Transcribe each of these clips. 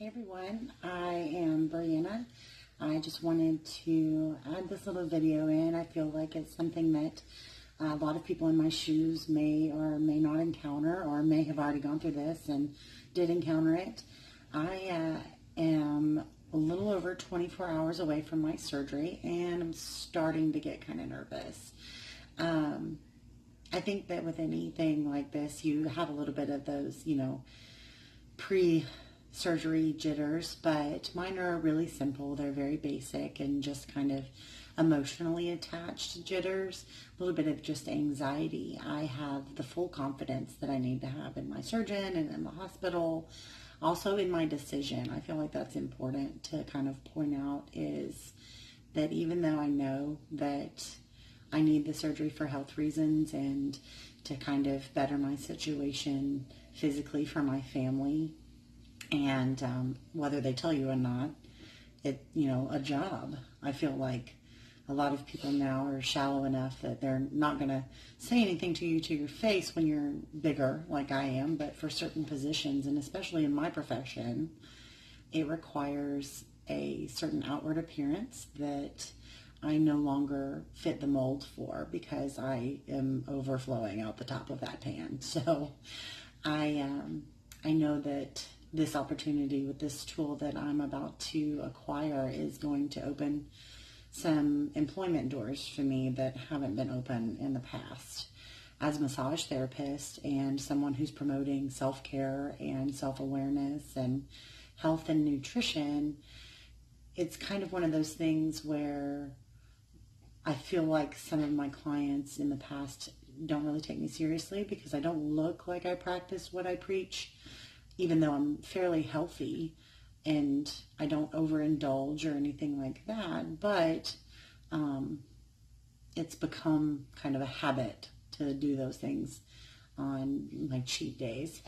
Hey everyone, I am Brianna. I just wanted to add this little video in. I feel like it's something that a lot of people in my shoes may or may not encounter, or may have already gone through this and did encounter it. I am a little over 24 hours away from my surgery, and I'm starting to get kind of nervous. I think that with anything like this, you have a little bit of those, pre-surgery jitters, but mine are really simple. They're very basic and just kind of emotionally attached jitters, a little bit of just anxiety. I have the full confidence that I need to have in my surgeon and in the hospital, also in my decision. I feel like that's important to kind of point out, is that even though I know that I need the surgery for health reasons and to kind of better my situation physically for my family, and whether they tell you or not, a job. I feel like a lot of people now are shallow enough that they're not going to say anything to you to your face when you're bigger, like I am, but for certain positions, and especially in my profession, it requires a certain outward appearance that I no longer fit the mold for, because I am overflowing out the top of that pan. So I know that this opportunity with this tool that I'm about to acquire is going to open some employment doors for me that haven't been open in the past. As a massage therapist and someone who's promoting self-care and self-awareness and health and nutrition, it's kind of one of those things where I feel like some of my clients in the past don't really take me seriously because I don't look like I practice what I preach, even though I'm fairly healthy and I don't overindulge or anything like that. But it's become kind of a habit to do those things on my cheat days.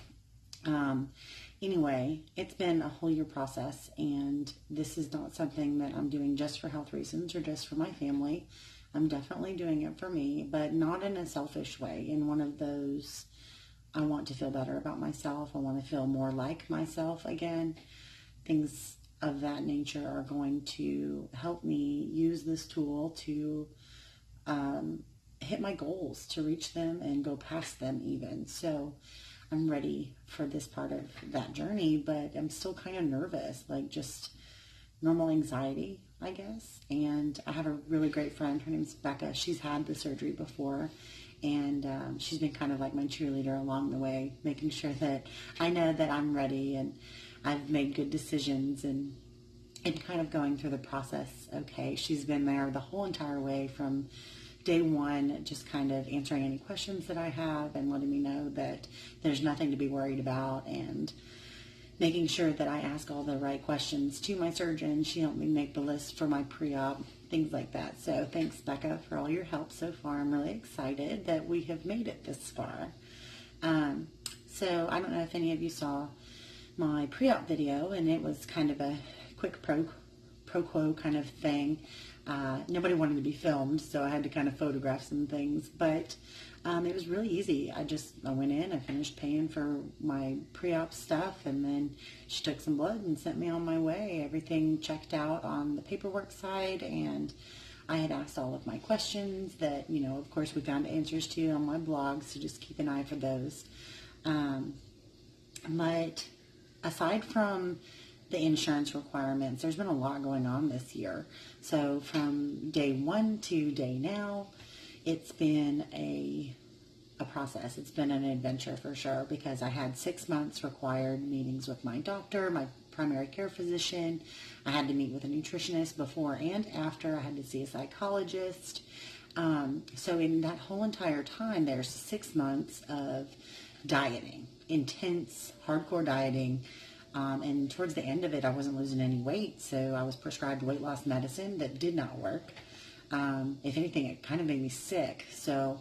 Anyway, it's been a whole year process, and this is not something that I'm doing just for health reasons or just for my family. I'm definitely doing it for me, but not in a selfish way. In one of those, I want to feel better about myself. I want to feel more like myself again. Things of that nature are going to help me use this tool to hit my goals, to reach them and go past them even. So I'm ready for this part of that journey, but I'm still kind of nervous, like just normal anxiety, I guess. And I have a really great friend. Her name's Becca. She's had the surgery before, and she's been kind of like my cheerleader along the way, making sure that I know that I'm ready and I've made good decisions and kind of going through the process okay. She's been there the whole entire way from day one, just kind of answering any questions that I have and letting me know that there's nothing to be worried about, and making sure that I ask all the right questions to my surgeon. She helped me make the list for my pre-op, things like that. So thanks, Becca, for all your help so far. I'm really excited that we have made it this far. So I don't know if any of you saw my pre-op video, and it was kind of a quick pro quo kind of thing. Nobody wanted to be filmed, so I had to kind of photograph some things, but it was really easy. I went in, I finished paying for my pre-op stuff, and then she took some blood and sent me on my way. Everything checked out on the paperwork side, and I had asked all of my questions that, of course we found answers to on my blog, so just keep an eye for those. But aside from the insurance requirements, there's been a lot going on this year. So from day one to day now, it's been a process. It's been an adventure for sure, because I had 6 months required meetings with my doctor, my primary care physician. I had to meet with a nutritionist before and after. I had to see a psychologist. So in that whole entire time, there's 6 months of dieting, intense, hardcore dieting. And towards the end of it, I wasn't losing any weight, so I was prescribed weight loss medicine that did not work. If anything, it kind of made me sick. So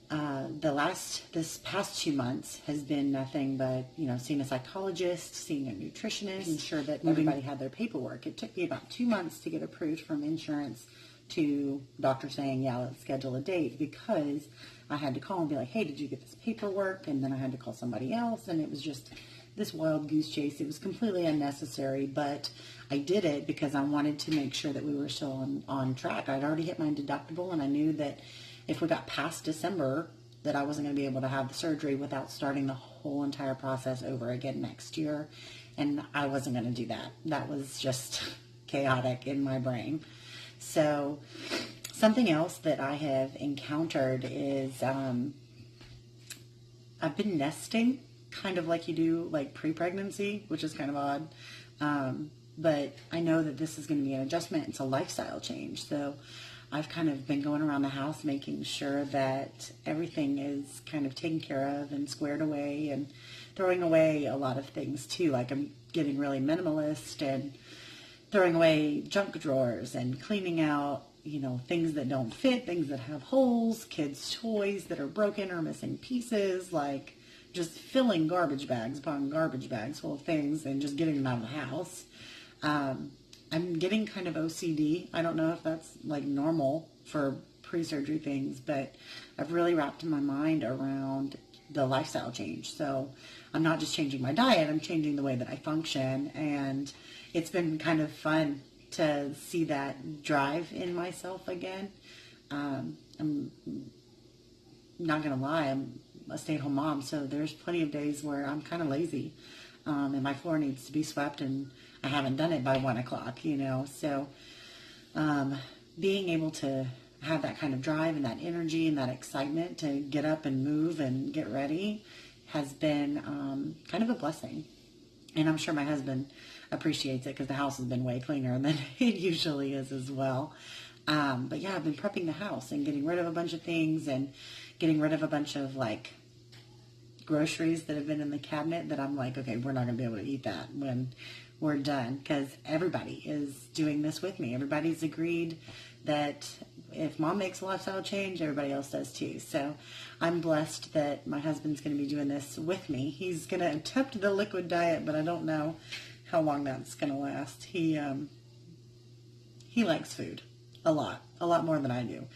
this past 2 months has been nothing but, seeing a psychologist, seeing a nutritionist, making sure that everybody had their paperwork. It took me about 2 months to get approved from insurance to doctor saying, yeah, let's schedule a date, because I had to call and be like, hey, did you get this paperwork? And then I had to call somebody else, and it was just this wild goose chase. It was completely unnecessary, but I did it because I wanted to make sure that we were still on track. I'd already hit my deductible, and I knew that if we got past December, that I wasn't going to be able to have the surgery without starting the whole entire process over again next year. And I wasn't going to do that. That was just chaotic in my brain. So something else that I have encountered is I've been nesting kind of like you do like pre-pregnancy, which is kind of odd. But I know that this is going to be an adjustment. It's a lifestyle change. So I've kind of been going around the house making sure that everything is kind of taken care of and squared away, and throwing away a lot of things too. Like I'm getting really minimalist and throwing away junk drawers and cleaning out, things that don't fit, things that have holes, kids' toys that are broken or missing pieces, like just filling garbage bags upon garbage bags full of things and just getting them out of the house. I'm getting kind of OCD. I don't know if that's like normal for pre-surgery things, but I've really wrapped my mind around the lifestyle change. So I'm not just changing my diet, I'm changing the way that I function. And it's been kind of fun to see that drive in myself again. I'm not going to lie, I'm a stay-at-home mom, so there's plenty of days where I'm kind of lazy. And my floor needs to be swept, and I haven't done it by 1 o'clock, So being able to have that kind of drive and that energy and that excitement to get up and move and get ready has been kind of a blessing. And I'm sure my husband appreciates it because the house has been way cleaner than it usually is as well. But yeah, I've been prepping the house and getting rid of a bunch of things and getting rid of a bunch of like groceries that have been in the cabinet that I'm like, okay, we're not going to be able to eat that when we're done, because everybody is doing this with me. Everybody's agreed that if mom makes a lifestyle change, everybody else does too. So I'm blessed that my husband's going to be doing this with me. He's going to attempt the liquid diet, but I don't know how long that's going to last. He likes food a lot more than I do.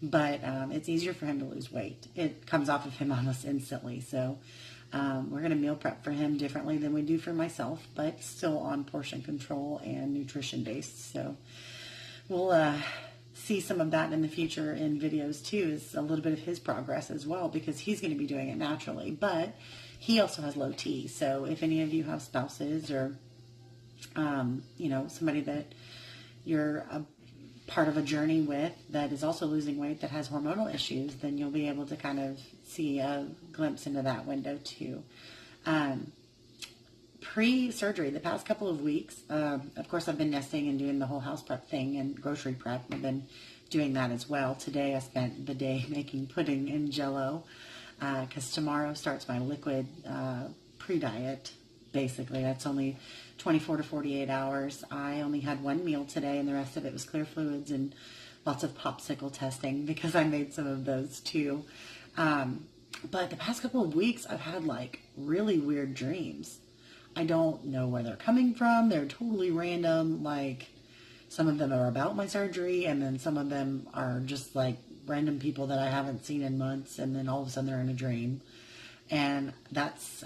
But it's easier for him to lose weight. It comes off of him almost instantly. So we're going to meal prep for him differently than we do for myself, but still on portion control and nutrition based. So we'll see some of that in the future in videos too, is a little bit of his progress as well, because he's going to be doing it naturally. But he also has low T. So if any of you have spouses or, somebody that you're part of a journey with that is also losing weight that has hormonal issues, then you'll be able to kind of see a glimpse into that window too. Pre-surgery, the past couple of weeks, of course I've been nesting and doing the whole house prep thing and grocery prep. I've been doing that as well. Today I spent the day making pudding and Jell-O because tomorrow starts my liquid pre-diet. Basically, that's only 24 to 48 hours. I only had one meal today, and the rest of it was clear fluids and lots of popsicle testing because I made some of those too. But the past couple of weeks, I've had like really weird dreams. I don't know where they're coming from. They're totally random. Like some of them are about my surgery, and then some of them are just like random people that I haven't seen in months, and then all of a sudden they're in a dream. And that's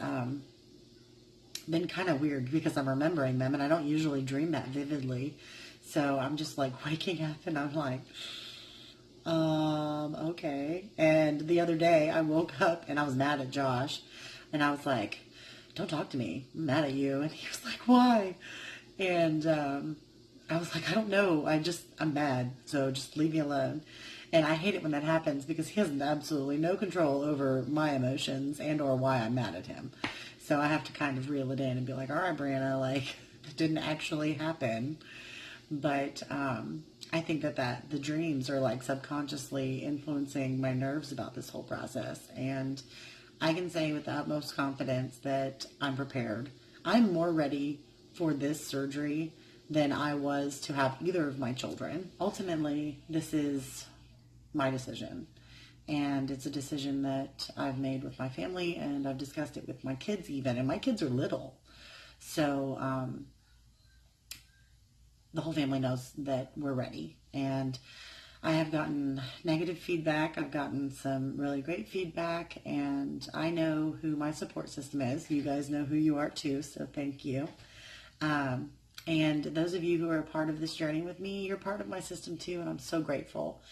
been kind of weird because I'm remembering them, and I don't usually dream that vividly. So I'm just like waking up and I'm like, okay. And the other day I woke up and I was mad at Josh, and I was like, don't talk to me, I'm mad at you. And he was like, why? And I was like, I don't know, I'm mad, so just leave me alone. And I hate it when that happens because he has absolutely no control over my emotions and or why I'm mad at him. So I have to kind of reel it in and be like, all right, Brianna, like, it didn't actually happen. But I think that the dreams are like subconsciously influencing my nerves about this whole process. And I can say with the utmost confidence that I'm prepared. I'm more ready for this surgery than I was to have either of my children. Ultimately, this is my decision. And it's a decision that I've made with my family, and I've discussed it with my kids even. And my kids are little. So the whole family knows that we're ready. And I have gotten negative feedback. I've gotten some really great feedback, and I know who my support system is. You guys know who you are too, so thank you. And those of you who are a part of this journey with me, you're part of my system too, and I'm so grateful.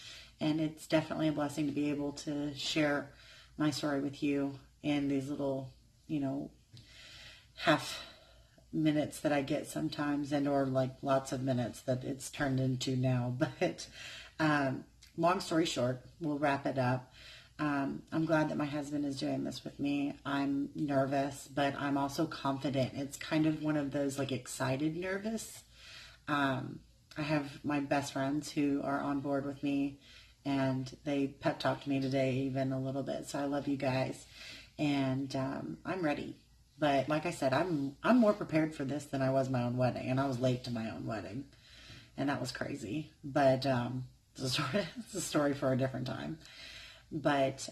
And it's definitely a blessing to be able to share my story with you in these little, half minutes that I get sometimes, and or like lots of minutes that it's turned into now. But long story short, we'll wrap it up. I'm glad that my husband is doing this with me. I'm nervous, but I'm also confident. It's kind of one of those like excited nervous. I have my best friends who are on board with me, and they pep talked me today even a little bit. So I love you guys, and I'm ready. But like I said, I'm more prepared for this than I was my own wedding, and I was late to my own wedding, and that was crazy. But it's a story for a different time. But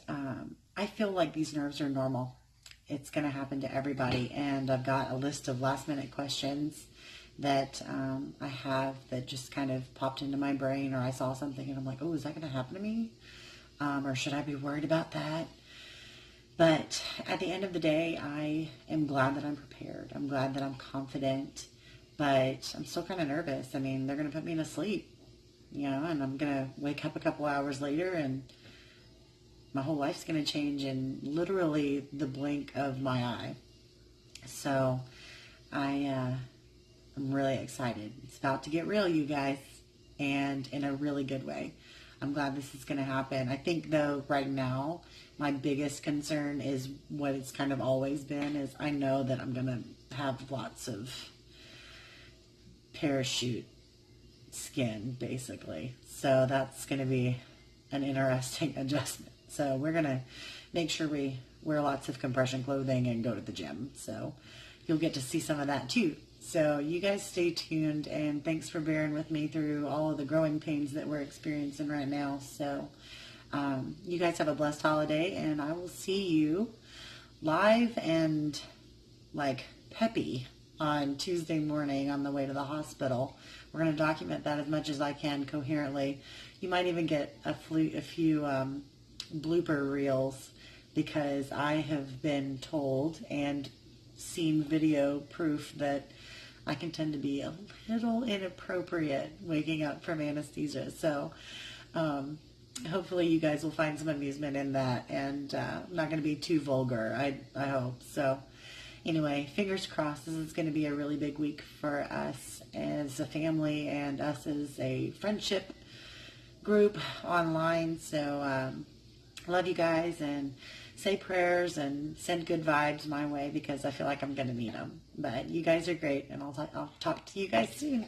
I feel like these nerves are normal. It's going to happen to everybody, and I've got a list of last minute questions that I have that just kind of popped into my brain, or I saw something and I'm like, oh, is that going to happen to me? Or should I be worried about that? But at the end of the day, I am glad that I'm prepared. I'm glad that I'm confident, but I'm still kind of nervous. I mean, they're going to put me to sleep, and I'm going to wake up a couple hours later, and my whole life's going to change in literally the blink of my eye. So I'm really excited. It's about to get real, you guys, and in a really good way. I'm glad this is going to happen. I think, though, right now, my biggest concern is what it's kind of always been, is I know that I'm going to have lots of parachute skin, basically. So that's going to be an interesting adjustment. So we're going to make sure we wear lots of compression clothing and go to the gym. So you'll get to see some of that too. So you guys stay tuned, and thanks for bearing with me through all of the growing pains that we're experiencing right now. So you guys have a blessed holiday, and I will see you live and like peppy on Tuesday morning on the way to the hospital. We're going to document that as much as I can coherently. You might even get a few blooper reels, because I have been told and seen video proof that I can tend to be a little inappropriate waking up from anesthesia. So hopefully you guys will find some amusement in that, and I'm not going to be too vulgar, I hope. So anyway, fingers crossed. This is going to be a really big week for us as a family and us as a friendship group online. So love you guys, and say prayers and send good vibes my way, because I feel like I'm going to need them. But you guys are great, and I'll talk to you guys soon.